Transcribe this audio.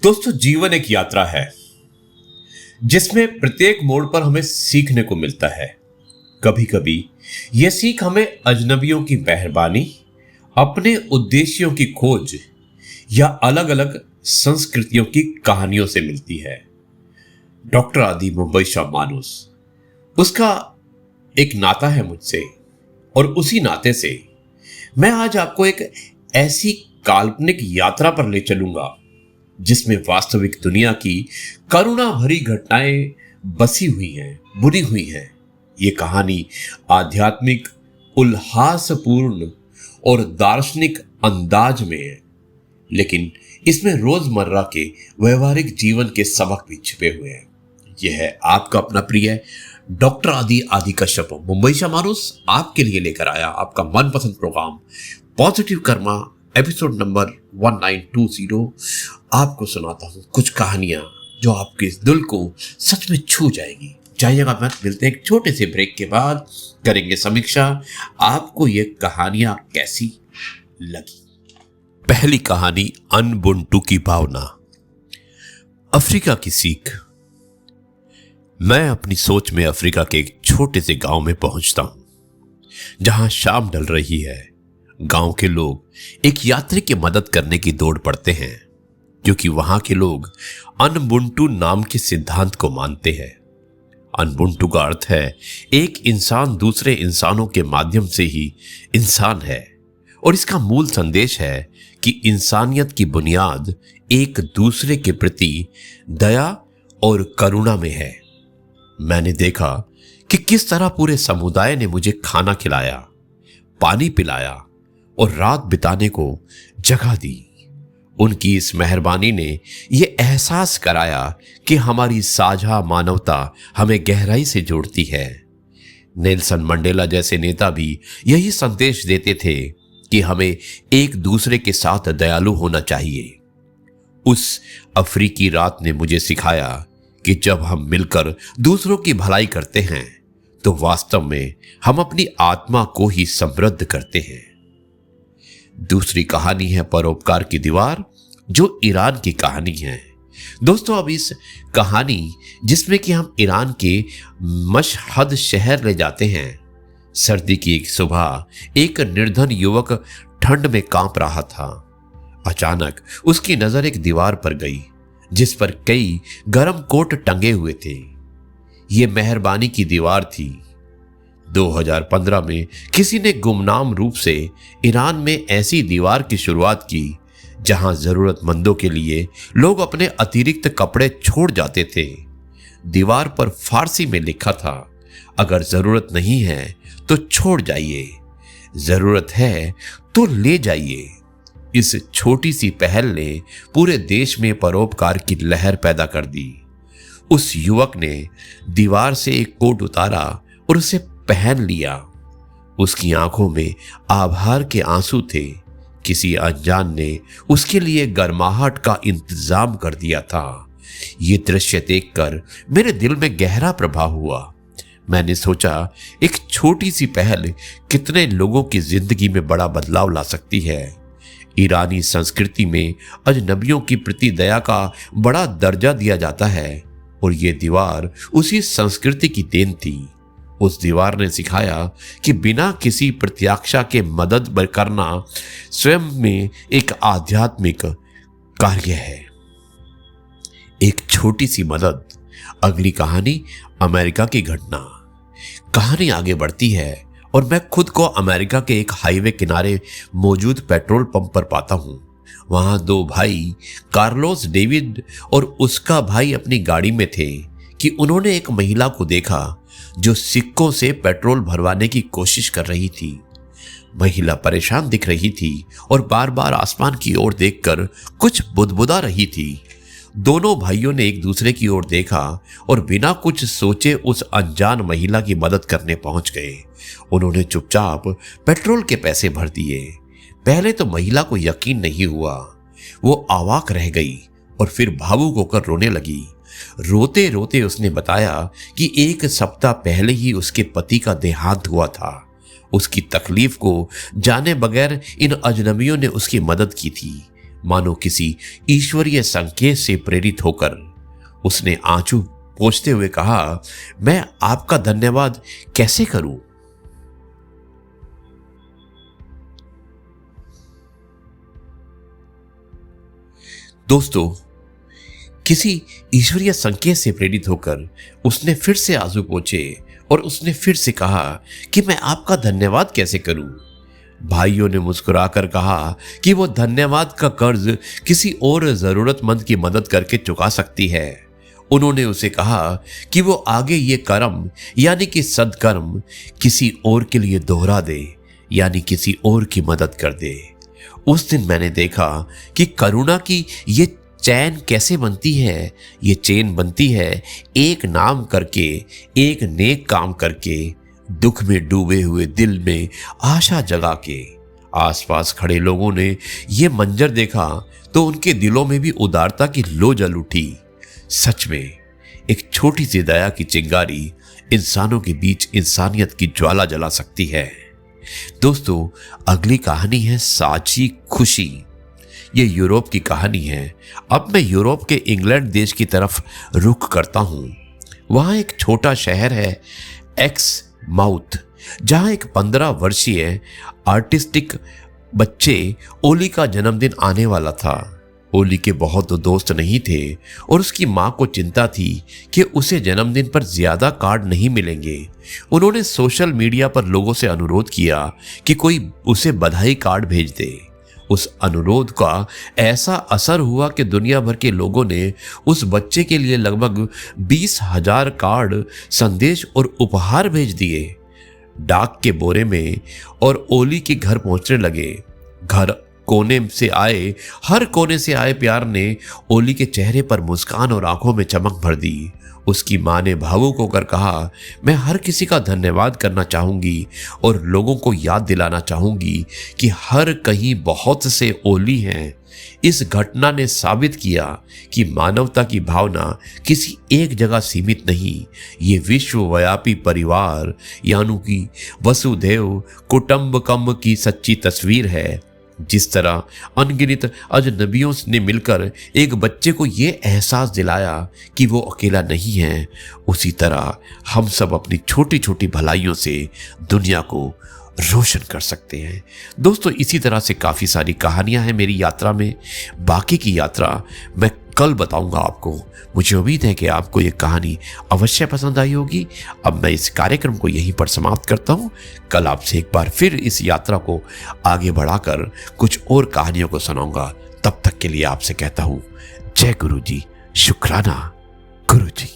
दोस्तों, जीवन एक यात्रा है जिसमें प्रत्येक मोड़ पर हमें सीखने को मिलता है। कभी कभी यह सीख हमें अजनबियों की मेहरबानी, अपने उद्देश्यों की खोज या अलग अलग संस्कृतियों की कहानियों से मिलती है। डॉक्टर आदि मुंबई शा मानुस, उसका एक नाता है मुझसे, और उसी नाते से मैं आज आपको एक ऐसी काल्पनिक यात्रा पर ले चलूंगा जिसमें वास्तविक दुनिया की करुणा भरी घटनाएं बसी हुई हैं, बुनी हुई हैं। ये कहानी आध्यात्मिक, उल्लासपूर्ण और दार्शनिक अंदाज में है, लेकिन इसमें रोजमर्रा के व्यवहारिक जीवन के सबक भी छिपे हुए हैं। यह है आपका अपना प्रिय डॉक्टर आदि कश्यप मुंबई शा मानुस आपके लिए लेकर आया आपका मनपसंद program positive karma, episode number 1920। आपको सुनाता हूं कुछ कहानियां जो आपके दिल को सच में छू जाएगी। जाइएगा मत, मिलते हैं एक छोटे से ब्रेक के बाद, करेंगे समीक्षा आपको ये कहानियां कैसी लगी। पहली कहानी, अनबुंटू की भावना। अफ्रीका की सीख। मैं अपनी सोच में अफ्रीका के एक छोटे से गांव में पहुंचता हूं जहां शाम ढल रही है। गांव के लोग एक यात्री की मदद करने की दौड़ पड़ते हैं क्योंकि वहां के लोग अनबुंटू नाम के सिद्धांत को मानते हैं। अनबुंटू का अर्थ है एक इंसान दूसरे इंसानों के माध्यम से ही इंसान है, और इसका मूल संदेश है कि इंसानियत की बुनियाद एक दूसरे के प्रति दया और करुणा में है। मैंने देखा कि किस तरह पूरे समुदाय ने मुझे खाना खिलाया, पानी पिलाया और रात बिताने को जगह दी। उनकी इस मेहरबानी ने यह एहसास कराया कि हमारी साझा मानवता हमें गहराई से जोड़ती है। नेल्सन मंडेला जैसे नेता भी यही संदेश देते थे कि हमें एक दूसरे के साथ दयालु होना चाहिए। उस अफ्रीकी रात ने मुझे सिखाया कि जब हम मिलकर दूसरों की भलाई करते हैं तो वास्तव में हम अपनी आत्मा को ही समृद्ध करते हैं। दूसरी कहानी है परोपकार की दीवार, जो ईरान की कहानी है। दोस्तों, अब इस कहानी जिसमें कि हम ईरान के मशहद शहर ले जाते हैं। सर्दी की एक सुबह एक निर्धन युवक ठंड में कांप रहा था। अचानक उसकी नजर एक दीवार पर गई जिस पर कई गर्म कोट टंगे हुए थे। यह मेहरबानी की दीवार थी। 2015 में किसी ने गुमनाम रूप से ईरान में ऐसी दीवार की शुरुआत की जहां जरूरतमंदों के लिए लोग अपने अतिरिक्त कपड़े छोड़ जाते थे। दीवार पर फारसी में लिखा था, अगर जरूरत नहीं है तो छोड़ जाइए, जरूरत है तो ले जाइए। इस छोटी सी पहल ने पूरे देश में परोपकार की लहर पैदा कर दी। उस युवक ने दीवार से एक कोट उतारा और उसे पहन लिया। उसकी आंखों में आभार के आंसू थे। किसी अनजान ने उसके लिए गर्माहट का इंतजाम कर दिया था। ये दृश्य देखकर मेरे दिल में गहरा प्रभाव हुआ। मैंने सोचा, एक छोटी सी पहल कितने लोगों की जिंदगी में बड़ा बदलाव ला सकती है। ईरानी संस्कृति में अजनबियों की प्रति दया का बड़ा दर्जा दिया जाता है, और ये दीवार उसी संस्कृति की देन थी। उस दीवार ने सिखाया कि बिना किसी प्रत्याशा के मदद करना स्वयं में एक आध्यात्मिक कार्य है। एक छोटी सी मदद। अगली कहानी, अमेरिका की घटना। कहानी आगे बढ़ती है और मैं खुद को अमेरिका के एक हाईवे किनारे मौजूद पेट्रोल पंप पर पाता हूं। वहां दो भाई, कार्लोस डेविड और उसका भाई, अपनी गाड़ी में थे कि उन्होंने एक महिला को देखा जो सिक्कों से पेट्रोल भरवाने की कोशिश कर रही थी। महिला परेशान दिख रही थी और बार बार आसमान की ओर देखकर कुछ बुदबुदा रही थी। दोनों भाइयों ने एक दूसरे की ओर देखा और बिना कुछ सोचे उस अनजान महिला की मदद करने पहुंच गए। उन्होंने चुपचाप पेट्रोल के पैसे भर दिए। पहले तो महिला को यकीन नहीं हुआ। वो अवाक रह गई और फिर भावुक होकर रोने लगी। रोते रोते उसने बताया कि एक सप्ताह पहले ही उसके पति का देहांत हुआ था। उसकी तकलीफ को जाने बगैर इन अजनबियों ने उसकी मदद की थी। मानो किसी ईश्वरीय संकेत से प्रेरित होकर उसने आंसू पोंछते हुए कहा, मैं आपका धन्यवाद कैसे करूं? दोस्तों, किसी ईश्वरीय संकेत से प्रेरित होकर उसने फिर से आंसू पोंछे और उसने फिर से कहा कि मैं आपका धन्यवाद कैसे करूं? भाइयों ने मुस्कुराकर कहा कि वो धन्यवाद का कर्ज किसी और जरूरतमंद की मदद करके चुका सकती है। उन्होंने उसे कहा कि वो आगे ये कर्म यानी कि सद्कर्म किसी और के लिए दोहरा दे, यानी किसी और की मदद कर दे। उस दिन मैंने देखा कि करुणा की ये चैन कैसे बनती है। ये चेन बनती है एक नाम करके, एक नेक काम करके, दुख में डूबे हुए दिल में आशा जगा के। आसपास खड़े लोगों ने ये मंजर देखा तो उनके दिलों में भी उदारता की लो जल उठी। सच में एक छोटी सी दया की चिंगारी इंसानों के बीच इंसानियत की ज्वाला जला सकती है। दोस्तों, अगली कहानी है साची खुशी। ये यूरोप की कहानी है। अब मैं यूरोप के इंग्लैंड देश की तरफ रुख करता हूं। वहां एक छोटा शहर है एक्समाउथ, जहां एक 15 वर्षीय आर्टिस्टिक बच्चे ओली का जन्मदिन आने वाला था। ओली के बहुत दोस्त नहीं थे और उसकी मां को चिंता थी कि उसे जन्मदिन पर ज्यादा कार्ड नहीं मिलेंगे। उन्होंने सोशल मीडिया पर लोगों से अनुरोध किया कि कोई उसे बधाई कार्ड भेज दे। उस अनुरोध का ऐसा असर हुआ कि दुनिया भर के लोगों ने उस बच्चे के लिए लगभग 20,000 कार्ड, संदेश और उपहार भेज दिए डाक के बोरे में और ओली के घर पहुंचने लगे। हर कोने से आए प्यार ने ओली के चेहरे पर मुस्कान और आंखों में चमक भर दी। उसकी मां ने भावुक होकर कहा, मैं हर किसी का धन्यवाद करना चाहूंगी और लोगों को याद दिलाना चाहूंगी कि हर कहीं बहुत से ओली हैं। इस घटना ने साबित किया कि मानवता की भावना किसी एक जगह सीमित नहीं, ये विश्वव्यापी परिवार यानी कि वसुधैव कुटुंबकम की सच्ची तस्वीर है। जिस तरह अनगिनत अजनबियों ने मिलकर एक बच्चे को ये एहसास दिलाया कि वो अकेला नहीं है, उसी तरह हम सब अपनी छोटी छोटी भलाइयों से दुनिया को रोशन कर सकते हैं। दोस्तों, इसी तरह से काफ़ी सारी कहानियां हैं मेरी यात्रा में। बाकी की यात्रा मैं कल बताऊंगा आपको। मुझे उम्मीद है कि आपको ये कहानी अवश्य पसंद आई होगी। अब मैं इस कार्यक्रम को यहीं पर समाप्त करता हूँ। कल आपसे एक बार फिर इस यात्रा को आगे बढ़ाकर कुछ और कहानियों को सुनाऊंगा। तब तक के लिए आपसे कहता हूँ जय गुरु जी, शुक्राना गुरु जी।